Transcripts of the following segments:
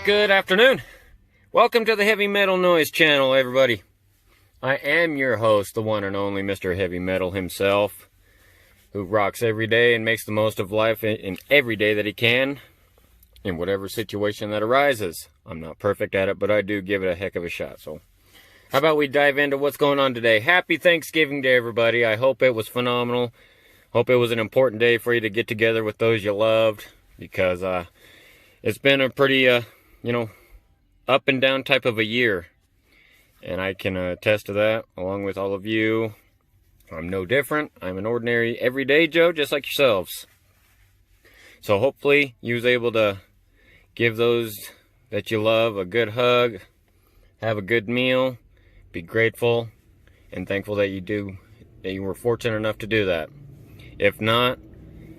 Good afternoon. Welcome to the Heavy Metal Noise channel, everybody. I am your host, the one and only Mr. Heavy Metal himself, who rocks every day and makes the most of life in every day that he can, in whatever situation that arises. I'm not perfect at it, but I do give it a heck of a shot. So, how about we dive into what's going on today? Happy Thanksgiving to everybody. I hope it was phenomenal. Hope it was an important day for you to get together with those you loved, because it's been a pretty, up and down type of a year. And I can attest to that, along with all of you. I'm no different. I'm an ordinary, everyday Joe, just like yourselves. So hopefully you was able to give those that you love a good hug, have a good meal, be grateful, and thankful that you were fortunate enough to do that. If not,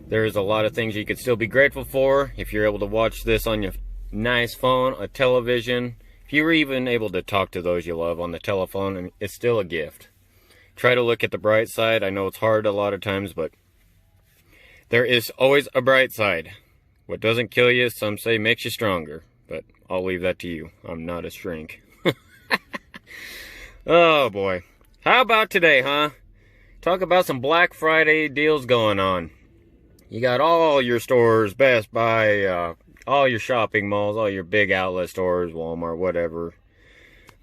there's a lot of things you could still be grateful for. If you're able to watch this on your nice phone, a television, if you were even able to talk to those you love on the telephone, it's still a gift. Try to look at the bright side. I know it's hard a lot of times, but there is always a bright side. What doesn't kill you, some say, makes you stronger. But I'll leave that to you. I'm not a shrink. Oh boy. How about today, huh? Talk about some Black Friday deals going on. You got all your stores, Best Buy, all your shopping malls, all your big outlet stores, Walmart, whatever.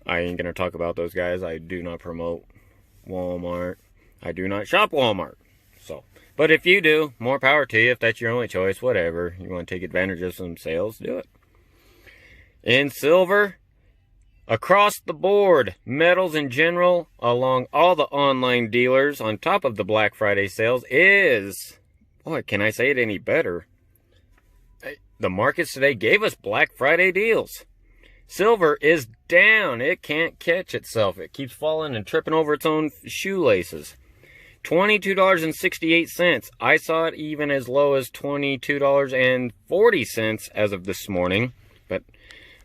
I ain't gonna talk about those guys. I do not promote Walmart. I do not shop Walmart. So, but if you do, more power to you. If that's your only choice, whatever. You want to take advantage of some sales, do it. In silver, across the board, metals in general, along all the online dealers, on top of the Black Friday sales, is, boy, can I say it any better? The markets today gave us Black Friday deals. Silver is down. It can't catch itself. It keeps falling and tripping over its own shoelaces. $22.68. I saw it even as low as $22.40 as of this morning. But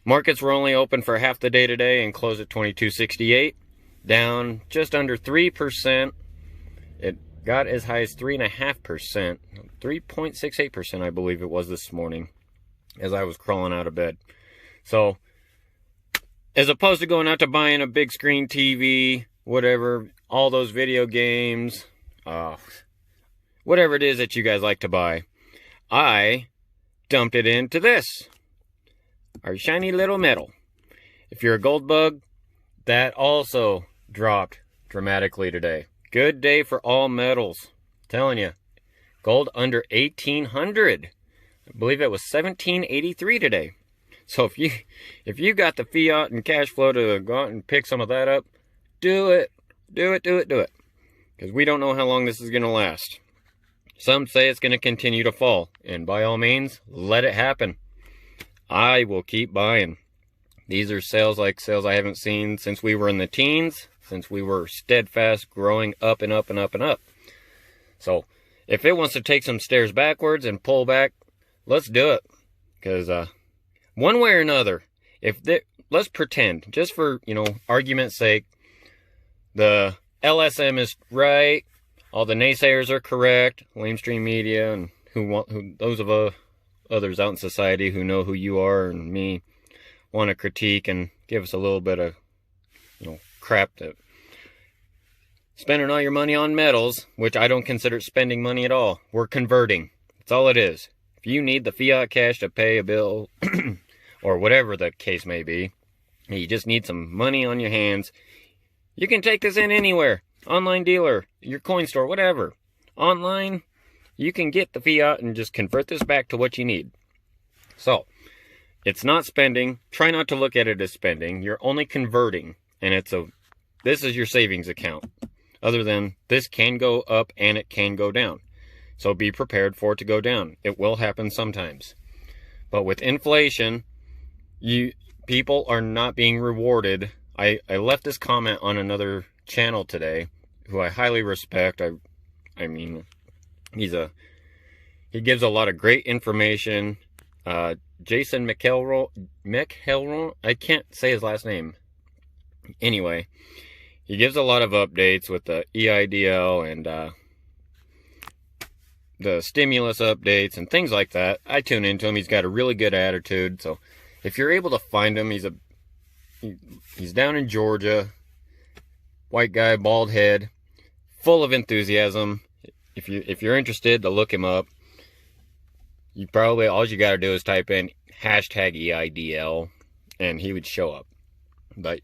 markets were only open for half the day today and closed at $22.68. Down just under 3%. It got as high as 3.5%. 3.68%, I believe it was this morning, as I was crawling out of bed. So, as opposed to going out to buying a big screen TV, whatever, all those video games, whatever it is that you guys like to buy, I dumped it into this, our shiny little metal. If you're a gold bug, that also dropped dramatically today. Good day for all metals. I'm telling you, gold under 1,800. I believe it was 1,783 today. So if you got the fiat and cash flow to go out and pick some of that up, do it. Do it. Because we don't know how long this is going to last. Some say it's going to continue to fall. And by all means, let it happen. I will keep buying. These are sales I haven't seen since we were in the teens. Since we were steadfast growing up and up and up and up. So, if it wants to take some stairs backwards and pull back, let's do it. Because, one way or another, let's pretend, just for, argument's sake, the LSM is right, all the naysayers are correct, lamestream media, and those of others out in society who know who you are and me want to critique and give us a little bit of, crap that spending all your money on metals, which I don't consider spending money at all. We're converting. That's all it is. If you need the fiat cash to pay a bill, or whatever the case may be, you just need some money on your hands, you can take this in anywhere. Online dealer, your coin store, whatever. Online, you can get the fiat and just convert this back to what you need. So, it's not spending. Try not to look at it as spending. You're only converting. And this is your savings account. Other than, this can go up and it can go down. So be prepared for it to go down. It will happen sometimes. But with inflation, people are not being rewarded. I left this comment on another channel today, who I highly respect. I mean, he gives a lot of great information. Jason McElroy, I can't say his last name. Anyway, he gives a lot of updates with the EIDL and the stimulus updates and things like that. I tune into him. He's got a really good attitude. So If you're able to find him, he's down in Georgia. White guy, bald head, full of enthusiasm. If you're interested to look him up, you probably, all you gotta do is type in #EIDL and he would show up. But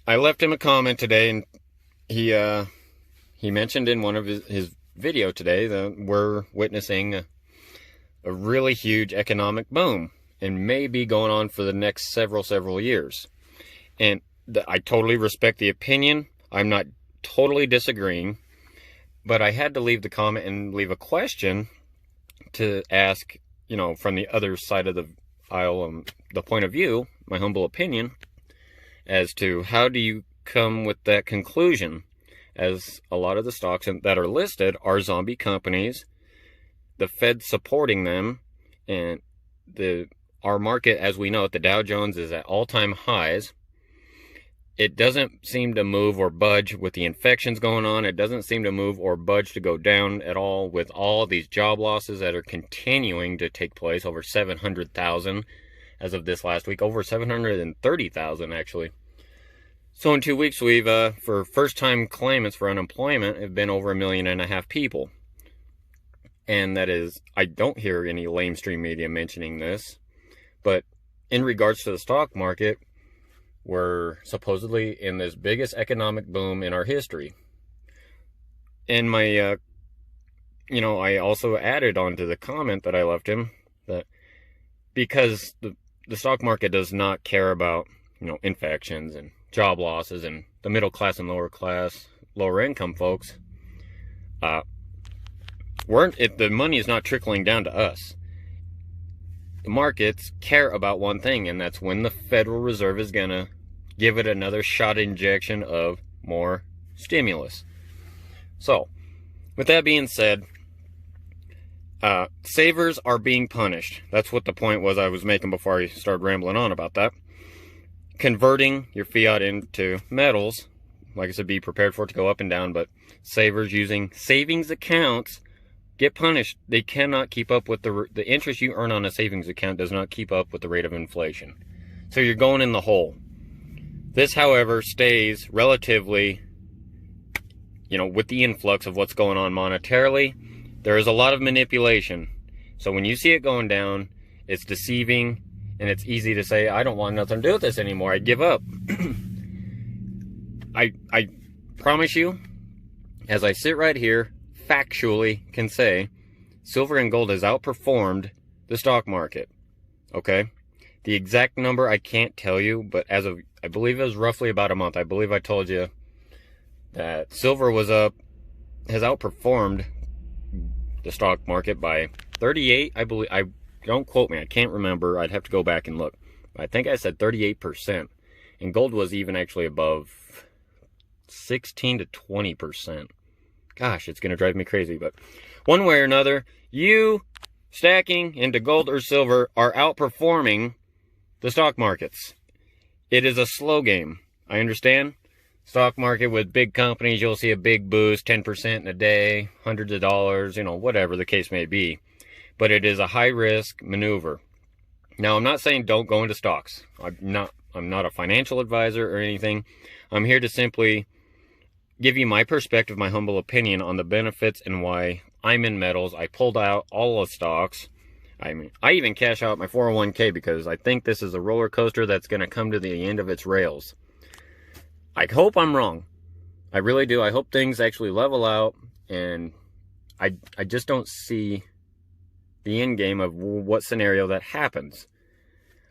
I left him a comment today, and he mentioned in one of his video today that we're witnessing a really huge economic boom, and may be going on for the next several years. And I totally respect the opinion. I'm not totally disagreeing, but I had to leave the comment and leave a question to ask, from the other side of the aisle, the point of view, my humble opinion, as to how do you come with that conclusion, as a lot of the stocks that are listed are zombie companies, the Fed supporting them, and our market, as we know it, the Dow Jones is at all-time highs. It doesn't seem to move or budge with the infections going on. It doesn't seem to move or budge to go down at all with all these job losses that are continuing to take place. Over 700,000 as of this last week. Over 730,000 actually. So in 2 weeks, we've, for first-time claimants for unemployment, have been over 1.5 million people. And that is, I don't hear any lamestream media mentioning this, but in regards to the stock market, we're supposedly in this biggest economic boom in our history. And my, I also added onto the comment that I left him that because the stock market does not care about, infections and job losses and the middle class and lower income folks, if the money is not trickling down to us. The markets care about one thing, and that's when the Federal Reserve is going to give it another shot injection of more stimulus. So, with that being said, savers are being punished. That's what the point was I was making before I started rambling on about that. Converting your fiat into metals, like I said, be prepared for it to go up and down, but savers using savings accounts get punished. They cannot keep up with the interest you earn on a savings account does not keep up with the rate of inflation. So you're going in the hole. This, however, stays relatively, with the influx of what's going on monetarily. There is a lot of manipulation. So when you see it going down, it's deceiving, and it's easy to say, I don't want nothing to do with this anymore. I give up. I promise you, as I sit right here, factually can say silver and gold has outperformed the stock market. Okay, the exact number I can't tell you, but as of, I believe it was roughly about a month, I believe I told you that silver has outperformed the stock market by 38, I believe. Don't quote me, I can't remember, I'd have to go back and look. I think I said 38%, and gold was even actually above 16 to 20%. Gosh, it's going to drive me crazy, but one way or another, you stacking into gold or silver are outperforming the stock markets. It is a slow game. I understand. Stock market with big companies, you'll see a big boost, 10% in a day, hundreds of dollars, whatever the case may be. But it is a high-risk maneuver. Now, I'm not saying don't go into stocks. I'm not a financial advisor or anything. I'm here to simply give you my perspective, my humble opinion on the benefits and why I'm in metals. I pulled out all the stocks. I even cashed out my 401k because I think this is a roller coaster that's going to come to the end of its rails. I hope I'm wrong. I really do. I hope things actually level out, and I just don't see the end game of what scenario that happens.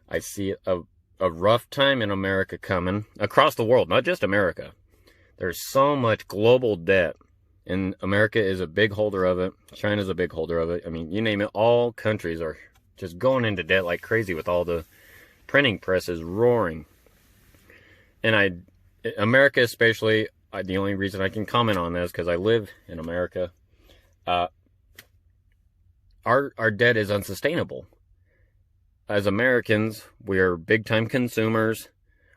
I see a rough time in America coming, across the world, not just America. There's so much global debt, and America is a big holder of it. China's a big holder of it. I mean, you name it, all countries are just going into debt like crazy with all the printing presses roaring. And America especially, the only reason I can comment on this, because I live in America, our debt is unsustainable. As Americans, we are big-time consumers.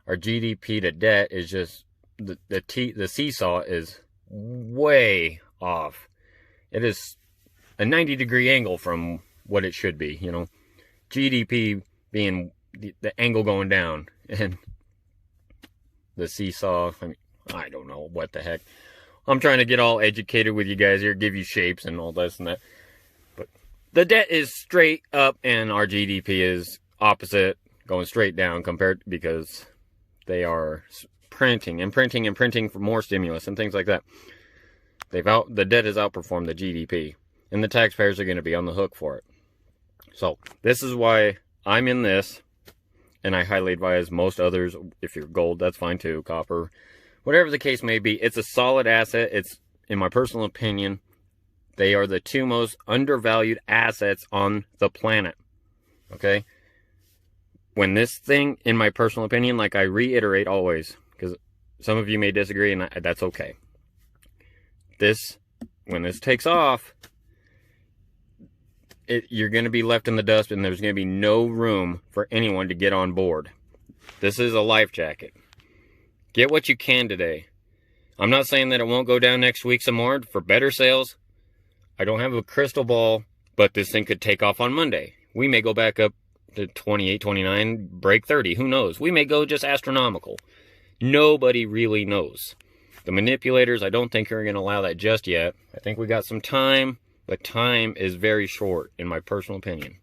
Our GDP to debt is just, the seesaw is way off. It is a 90-degree angle from what it should be, GDP being the angle going down, and the seesaw. I mean, I don't know what the heck. I'm trying to get all educated with you guys here, give you shapes and all this and that. But the debt is straight up, and our GDP is opposite, going straight down because they are printing and printing and printing for more stimulus and things like that. The debt has outperformed the GDP, and the taxpayers are going to be on the hook for it. So this is why I'm in this, and I highly advise most others, if you're gold, that's fine too, copper, whatever the case may be. It's a solid asset. It's, in my personal opinion, they are the two most undervalued assets on the planet. Okay? When this thing, in my personal opinion, like I reiterate always, because some of you may disagree, and that's okay. When this takes off, you're going to be left in the dust, and there's going to be no room for anyone to get on board. This is a life jacket. Get what you can today. I'm not saying that it won't go down next week some more for better sales. I don't have a crystal ball, but this thing could take off on Monday. We may go back up to 28, 29, break 30. Who knows? We may go just astronomical. Nobody really knows. The manipulators, I don't think are going to allow that just yet. I think we got some time, but time is very short, in my personal opinion.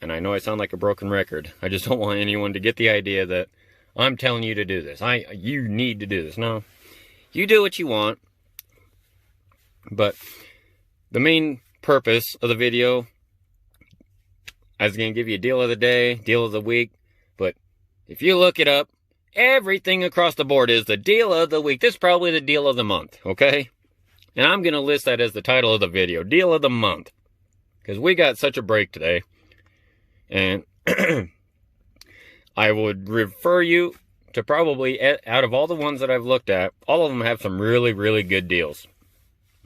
And I know I sound like a broken record. I just don't want anyone to get the idea that I'm telling you to do this. You need to do this. No. You do what you want. But the main purpose of the video, I was going to give you a deal of the day, deal of the week. But if you look it up, everything across the board is the deal of the week. This is probably the deal of the month, okay? And I'm going to list that as the title of the video, deal of the month. Because we got such a break today. And I would refer you to probably, out of all the ones that I've looked at, all of them have some really, really good deals.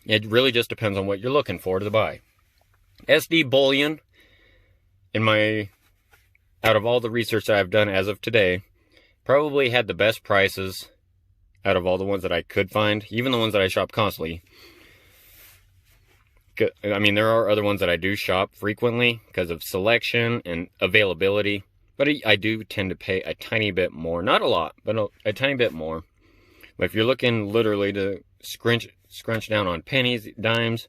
It really just depends on what you're looking for to buy. SD Bullion, out of all the research that I've done as of today, probably had the best prices out of all the ones that I could find, even the ones that I shop constantly. I mean, there are other ones that I do shop frequently because of selection and availability, but I do tend to pay a tiny bit more. Not a lot, but a tiny bit more. But if you're looking literally to scrunch down on pennies, dimes,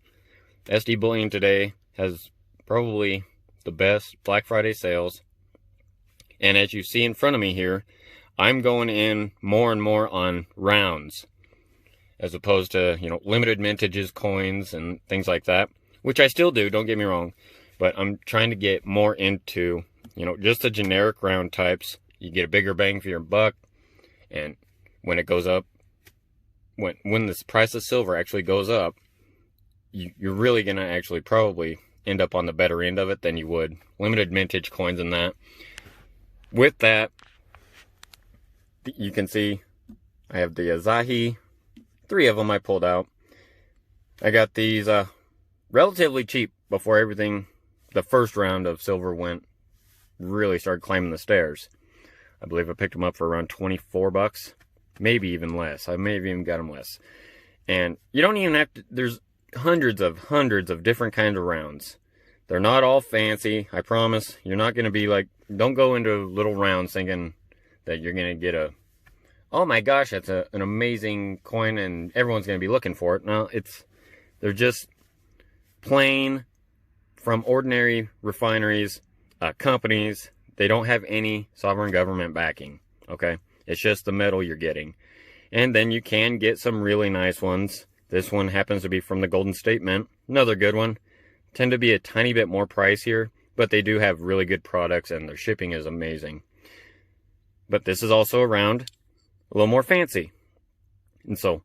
SD Bullion today has probably the best Black Friday sales. And as you see in front of me here, I'm going in more and more on rounds, as opposed to, limited mintages, coins, and things like that, which I still do, don't get me wrong, but I'm trying to get more into, just the generic round types. You get a bigger bang for your buck, and when it goes up, when the price of silver actually goes up, you're really going to actually probably end up on the better end of it than you would limited mintage coins and that. With that, you can see I have the Asahi. 3 of them I pulled out. I got these relatively cheap before the first round of silver really started climbing the stairs. I believe I picked them up for around 24 bucks, maybe even less. I may have even got them less. And you don't even have to, there's hundreds of different kinds of rounds. They're not all fancy, I promise. You're not going to be like, don't go into little rounds thinking that you're going to get oh my gosh, that's an amazing coin and everyone's going to be looking for it. No, they're just plain from ordinary refineries, companies. They don't have any sovereign government backing, okay? It's just the metal you're getting. And then you can get some really nice ones. This one happens to be from the Golden State Mint. Another good one. Tend to be a tiny bit more pricier, but they do have really good products and their shipping is amazing. But this is also around a little more fancy. And so,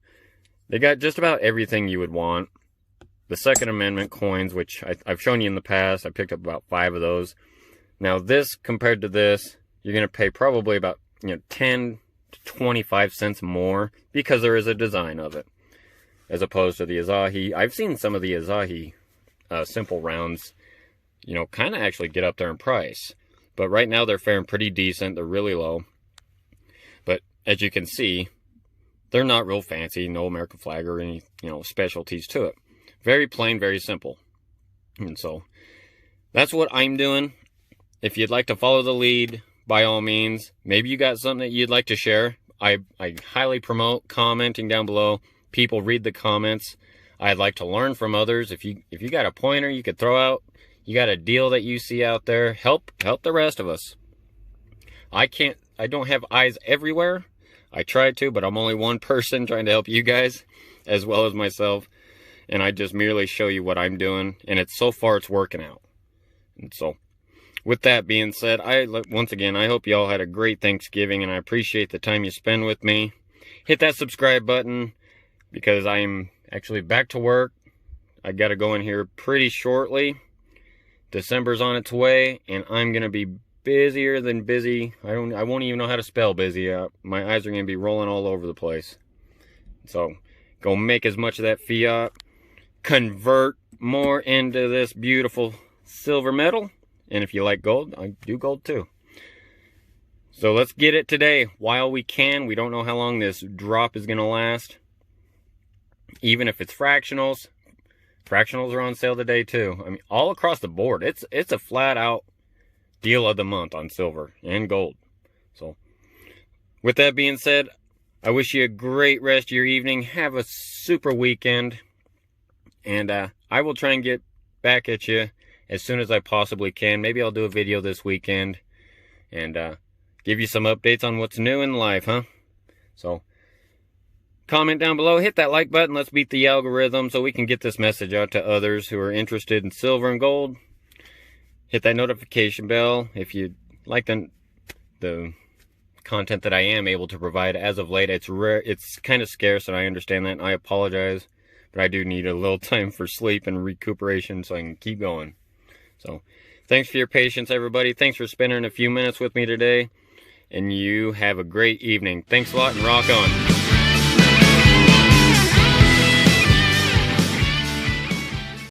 they got just about everything you would want. The Second Amendment coins, which I've shown you in the past. I picked up about 5 of those. Now this, compared to this, you're going to pay probably about 10 to 25 cents more because there is a design of it. As opposed to the Asahi. I've seen some of the Asahi simple rounds, kind of actually get up there in price. But right now they're faring pretty decent. They're really low. But as you can see, they're not real fancy. No American flag or any, specialties to it. Very plain, very simple. And so, that's what I'm doing. if you'd like to follow the lead, by all means. Maybe you got something that you'd like to share. I highly promote commenting down below. People read the comments. I'd like to learn from others. If you got a pointer you could throw out, you got a deal that you see out there, help the rest of us. I don't have eyes everywhere. I tried to, but I'm only one person trying to help you guys as well as myself. And I just merely show you what I'm doing, and so far it's working out. And so, with that being said, once again, I hope you all had a great Thanksgiving, and I appreciate the time you spend with me. Hit that subscribe button, because I'm actually back to work. I got to go in here pretty shortly. December's on its way, and I'm going to be busier than busy. I won't even know how to spell busy. My eyes are going to be rolling all over the place. So, go make as much of that fiat. Convert more into this beautiful silver metal. And if you like gold, I do gold too. So let's get it today while we can. We don't know how long this drop is going to last. Even if it's fractionals. Fractionals are on sale today too. I mean, all across the board. It's a flat out deal of the month on silver and gold. So with that being said, I wish you a great rest of your evening. Have a super weekend. And I will try and get back at you as soon as I possibly can. Maybe I'll do a video this weekend and give you some updates on what's new in life, huh? So, comment down below, hit that like button. Let's beat the algorithm so we can get this message out to others who are interested in silver and gold. Hit that notification bell if you like the content that I am able to provide. As of late, it's rare, it's kind of scarce, and I understand that, and I apologize. But I do need a little time for sleep and recuperation so I can keep going. So, thanks for your patience, everybody. Thanks for spending a few minutes with me today. And you have a great evening. Thanks a lot, and rock on.